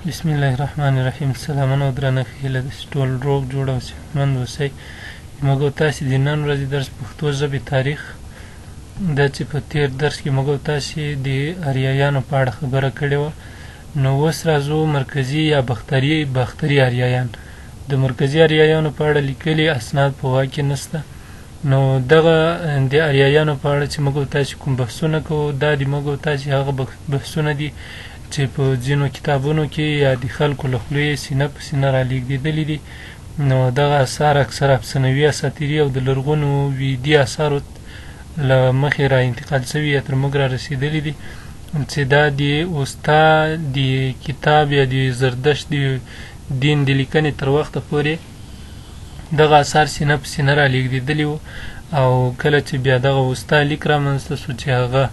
بسم الله الرحمن الرحیم. سلامونه او درنښت هیله ده چې ټول روغ جوړ او صحتمند اوسئ. موږ او تاسې د نن ورځې درس پښتو ژبې تاریخ دا چې په تېر درس کې موږ او تاسې د اریایانو په اړه خبره کړې وه. نو اوس راځو مرکزي یا باختري اریایان. د مرکزي اریایانو په اړه لیکلي اسناد په واک کې نشته. نو دغه د اریایانو په اړه چې موږ او تاسې کوم بحثونه کوو دا د موږ او تاسې هغه بحثونه دي چې په ځینو کتابونو کې یا د خلکو له خولې سینه په سینه رالیږدېدلي دي. نو دغه اثار اکثر افسانوي اساطیري او د لرغونو ویدي اثارو له مخې را انتقال شوي یا تر موږ را رسېدلي دي چې دا د اوستا د کتاب یا د زردشت د دین د لیکنې تر وخته پورې دغه اثار سینه په سینه رالیږدېدلي وو. او کله چې بیا دغه اوستا لیک رامنځته شو چې هغه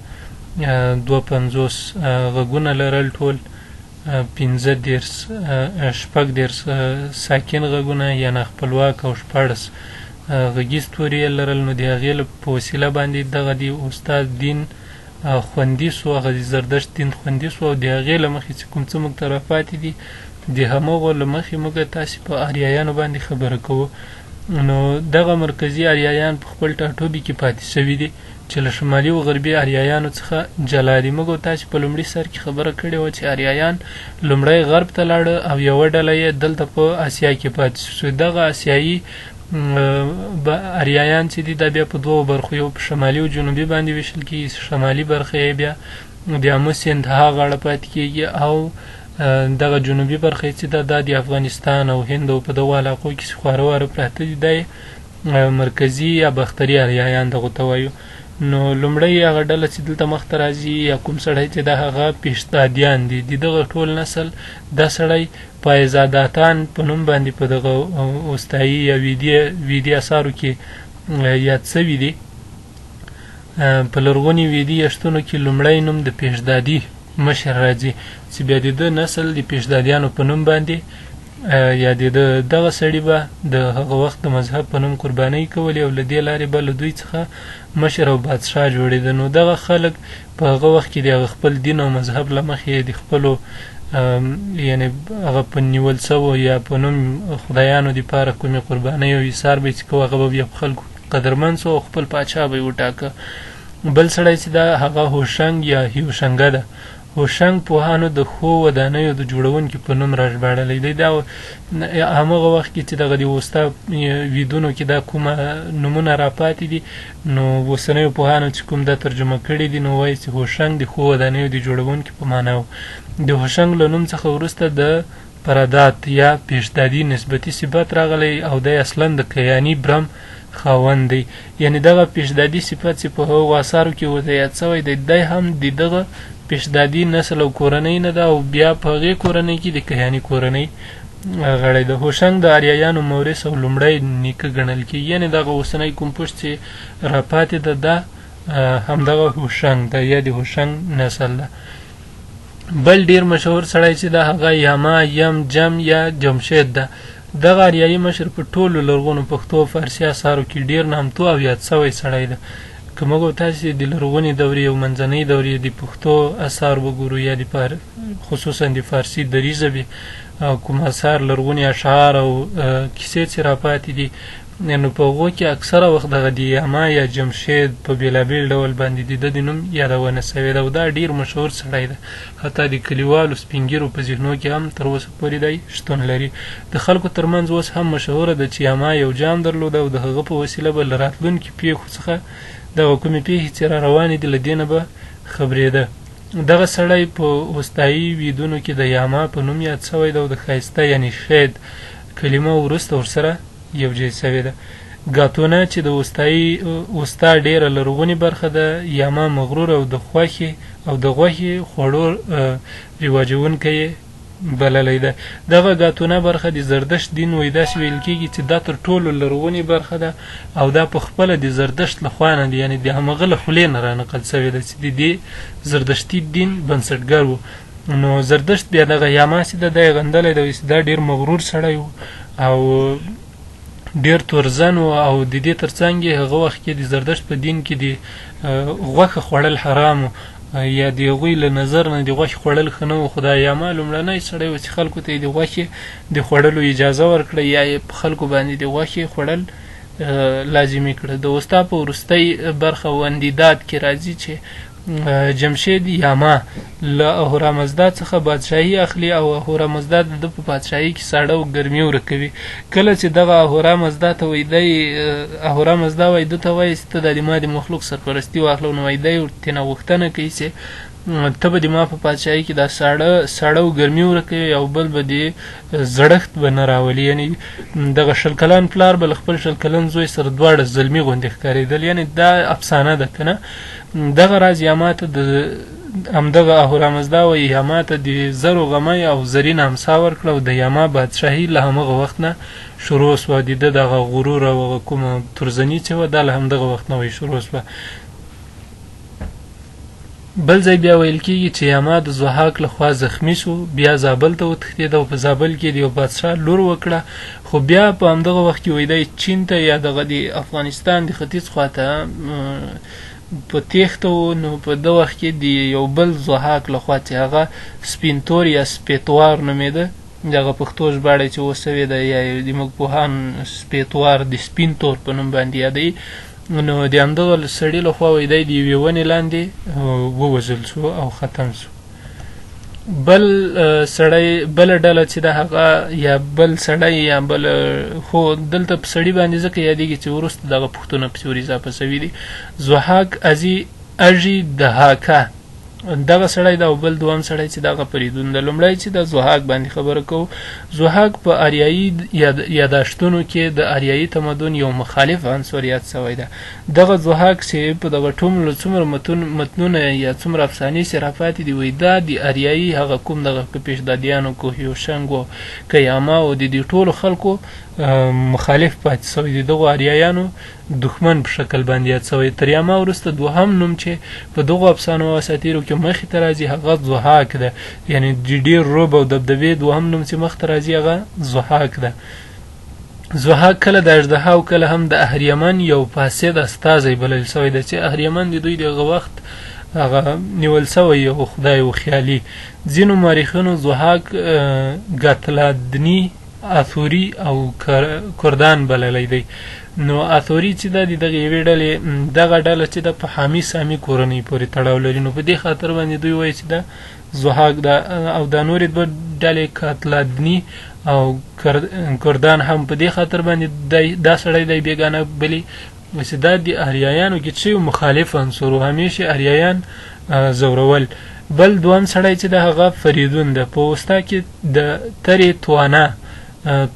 52 غږونه لرل، ټول 15 ساکن غږونه یعنې خپلواک او 14 غږیز توري یې لرل. نو د هغې په وسیله باندې دغه د استاد دین خوندي سو، هغه د زردشت دین خوندي سو. او د هغې له مخې چې کوم څه موږ ته راپاتې دي د همغو له مخې موږ تاسې په اریایانو باندې خبره کوو. نو دغه مرکزي اریایان په خپل ټاټوبي کې پاتې شوي دي چې له شمالي او غربي اریایانو څخه جلا دي. موږ تاسې په لومړي سر کې خبره کړې وه چې اریایان لومړی غرب ته لاړه او یوه ډله یې دلته په اسیا کې پاتې شو. دغه اسیایي اریایان چې دي دا بیا په دوو برخو، یو په شمالي او جنوبي باندې ویشل کېږي. شمالي برخه یې بیا د آمو سیند ها غاړه پاتې کېږي او دغه جنوبي برخه چې دا د افغانستان او هند او په دغو علاقو کې خواره واره پراته دي. دا مرکزي یا باختري اریایان دغو ته وایو. نو لومړی هغه ډله چې دلته مخته راځي یا کوم سړی چې دا هغه پیشتادیان دي، د دغه ټول نسل دا سړی پایزاداتان په نوم باندې په دغه اوستایي یا ویدي اثارو کې یاد شوي دي. په لرغوني ویدي یشتونو کې لومړی نوم د پیشدادي مشر راځي چې بیا د ده نسل د پیشدادیانو په نوم باندې یا دغه سړي به د هغه وخت د مذهب په نوم قربانۍ کولې او له دې لارې به له دوی څخه مشر او بادشاه جوړېده. نو دغه خلک په هغه وخت کې د هغه خپل دین او مذهب له مخې د خپلو یعنې هغه په نیول شوو یا په نوم خدایانو دپاره کومې قربانۍ او ایثار به یې چې کوو هغه به بیا په خلکو قدرمند سو او خپل پاچا به یې وټاکه. بل سړی چې دا هغه هوشنګ یا هیوشنګه ده. هوشنګ پوهانو د ښو ودانیو د جوړونکي په نوم راژباړلی دی. دا همغه وخت کې چې دغه د وستا ویدونو کې دا کومه نومونه راپاتې دي، نو اوسنیو پوهانو چې کوم دا ترجمه کړي دي نو وایي چې هوشنګ د ښو ودانیو د جوړونکي په معنا و. د هوشنګ له نوم څخه وروسته د پردات یا پیشدادي نسبتي صفت راغلی او دی اصلا د کیاني برم خاوند دی. یعنې دغه پیشدادي صفت چې په هغو اثارو کې ورته یاد شوی دی، دی هم د دغه پیشدادي نسل او کورنۍ نه ده او بیا په هغې کورنۍ کې د کیاني کورنۍ غړی ده. هوشنګ د اریایانو مورث او لومړی نیکه ګڼل کېږي. یعنې دغه اوسنی کوم پوښت چې راپاتې ده دا همدغه هوشنګ ده یا د هوشنګ نسل ده. بل ډېر مشهور سړی چې ده هغه یاما یم جم یا جمشید ده. دغه اریایي مشر په ټولو لرغونو پښتو او فارسي اثارو کې ډېر نامتو او یاد شوی سړی ده. که موږ تاسې د لرغونې دورې او منځنۍ دورې د پښتو اثار وګورو یا خصوصا د فارسي دري ژبې کوم اثار لرغوني اشعار او کیسې چې راپاتې دي، نو په هغو کې اکثره وخت دغه د یاما یا جمشید په بېلابېل ډول باندې د ده د نوم یادونه شوې ده او دا ډېر مشهور سړی ده. حتی د کلیوالو سپین ږیرو په ذهنو کې هم تر اوسه پورې دی شتون لري. د خلکو ترمنځ اوس هم مشهوره ده چې یاما یو جام درلوده او د هغه په وسیله به له راتلونکي پیښو څخه دغه کومې پیښې چې را روانې دي له دې نه به خبرېده. دغه سړی په اوستایي ویدونو کې د یاما په نوم یاد شوی ده او د ښایسته یعنې شید کلمه وروسته ورسره یوځای شوې ده. ګاتونه چې د اوستا ډېره لرغونې برخه ده، یاما مغرور او د غوښې خوړو رواجونکی بللی ده. دغه ګاتونه برخه د زردشت دین وایي داسې ویل کېږي چې دا تر ټولو لرغونې برخه ده او دا په خپله د زردشت له خوا نه دی، یعنې د همغه له خولې نه رانقل شوې ده چې د دې زردشتي دین بنسټګر و. نو زردشت بیا دغه یاما چې ده دا یې غندلی ده چې دا ډېر مغرور سړی و او ډېر تورزن و او د دې تر څنګ یې هغه وخت کې د زردشت په دین کې د غوښه خوړل حرام و یا د هغوی له نظر نه د غوښې خوړل ښه نه و، خو دا یاما لومړنی سړی و چې خلکو ته یې د غوښې د خوړلو اجازه ورکړه یا یې په خلکو باندې د غوښې خوړل لازمي کړه. د وسطا په وروستۍ برخه وندیداد کې راځي چې جمشید یاما له اهورامزدا څخه بادشاهي اخلي او اهورامزدا د په بادشاهي کې ساړه او ګرمي ورکوي. کله چې دغه اهورامزدا ته وایي دی اهورامزدا وایي ده ته وایي چې ته د ما د مخلوق سرپرستي واخله، نو وایي دی ورتېنه غوښتنه کوي چې ته به د ما په پادشاهي کې دا ساړه او ګرمي ورکوي او بل به د زړښت به نه راولي. یعنې دغه شل کلن پلار به له خپل شل کلن زوی سره دواړه زلمي غوندې ښکارېدل. یعنې دا افسانه ده که نه. دغه راز یاما ته د همدغه اهورامزدا وایي یاما ته د زرو غمی او زرین امسا ورکړه او د یاما بادشاهي له همغه وخت نه شروع سوه. د ده دغه غرور او هغه کومه تورزني چې وه دا له همدغه وخت نه وایي شروع سوه. بل ځای بیا ویل کېږي چې یاما د ضحاک لخوا زخمی شو، بیا زابل ته وتښتېد او په زابل کې د یو بادشاه لور وکړه، خو بیا په همدغه وخت کې وایي دی چین ته یا دغه د افغانستان د ختیځ خواته په تېښته و. نو په ده وخت کې د یو بل ضحاک لخوا چې هغه سپینتور یا سپیتوار نومېده، دغه پښتو ژباړه چې اوس سوې ده یا زموږ پوهان سپیتوار د سپین تور په نوم باندې یادوي، نو د همدغه سړي لخوا وایي دی د یوې ونې لاندې ووژل شو او ختم شو. بل سړی بله ډله چې ده هغه یا بل سړی یا بل خو دلته په سړي باندې ځکه یادېږي چې وروسته دغه پوښتنه پسې ور اضافه سوي دي. ضحاک اژي دهاکه دغه سړی ده او بل دوهم سړی چې دغه فریدون ده. لومړی چې د ضحاک باندې خبره کوو، ضحاک په اریایي یاداشتونو کې د اریایي تمدن یو مخالف عنصر یاد شوی ده. دغه ضحاک چې په دغه څومره متنونه یا څومره افسانې صرافاتې دي وایي دا د اریایي هغه کوم دغه که پیشدادیانو که هیوشنګ و که یاما و د دې ټولو خلکو مخالف پاتې شوی دی، دغو اریایانو دښمن په شکل باندې یاد شوی. تر یاما وروسته دوهم نوم چې په دغو افسانو او اساطیرو کې مخې ته راځي هغه ضحاک ده. یعنې د ډېر رعب او دبدبې دوهم نوم چې مخ ته راځي هغه ضحاک ده. ضحاک کله د اژدها او کله هم د اهریمن یو فاسد استازی بلل شوی ده چې اهریمن د دوی دغه وخت هغه نیول شوی یو خدای و خیالي. ځینو مورخینو ضحاک ګاتلادني آثوري او کردان بللی دی. نو آثوري چې ده د دغه یوې ډلې دغه ډله چې ده په حامي سامي کورنۍ پورې تړاو لري، نو په دې خاطر باندې دوی وایي چې ده ضحاک ده. او دا نورې دوه ډلې کاتلادني او کردان هم په دې خاطر باندې دا سړی دی بېګانه بلي چې دا د اریایانو کې چې مخالف عنصر و، همیشه اریایان ځورول. بل دوهم سړی چې ده هغه فریدون ده. په وسطا کې د ترې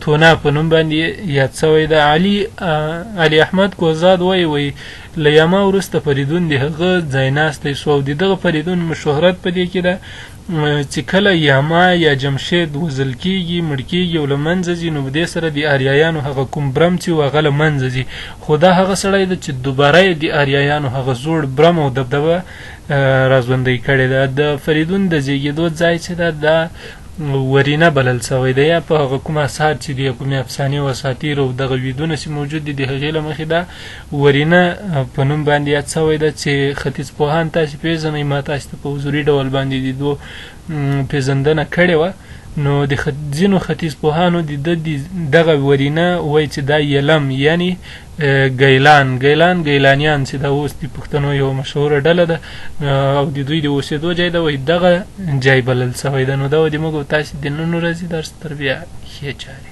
تونا په نوم باندې یاد شوی ده. علي احمد کوزاد وایي له یاما وروسته فریدون د هغه ځایناستی شو او د دغه فریدون شهرت په دې کې ده چې کله یاما یا جمشید وژل کېږي مړ کېږي او له منځه ځي، نو په دې سره د اریایانو هغه کوم برم چې و هغه له منځه ځي. خو دا هغه سړی ده چې دوباره یې د اریایانو هغه زوړ برم او دبدبه راژوندی کړې ده. د فریدون د زیږېدو ځای چې ده دا ورینه بلل شوی ده، یا په هغه کوم اثار چې دي کومې افسانې او اساطیر او دغه ویدونه چې موجود دي د هغې له مخې دا ورینه په نوم باندې یاد شوی ده چې ختیځ پوهان تاسې پېژنئ. ما تاسې ته په حضوري ډول باندې د دو پېژندنه کړې وه. نو د ځینو ختیځ پوهانو دغه ورینه وایي چې دا یلم یعنی ګیلانیان چې دا اوس د پښتنو یو مشهوره ډله ده او د دوی د اوسېدو ځای ده، وایي دغه ځای بلل شوی ده. نو دا د موږ تاسې د نن ورځې درس تر بیا ښې چارې.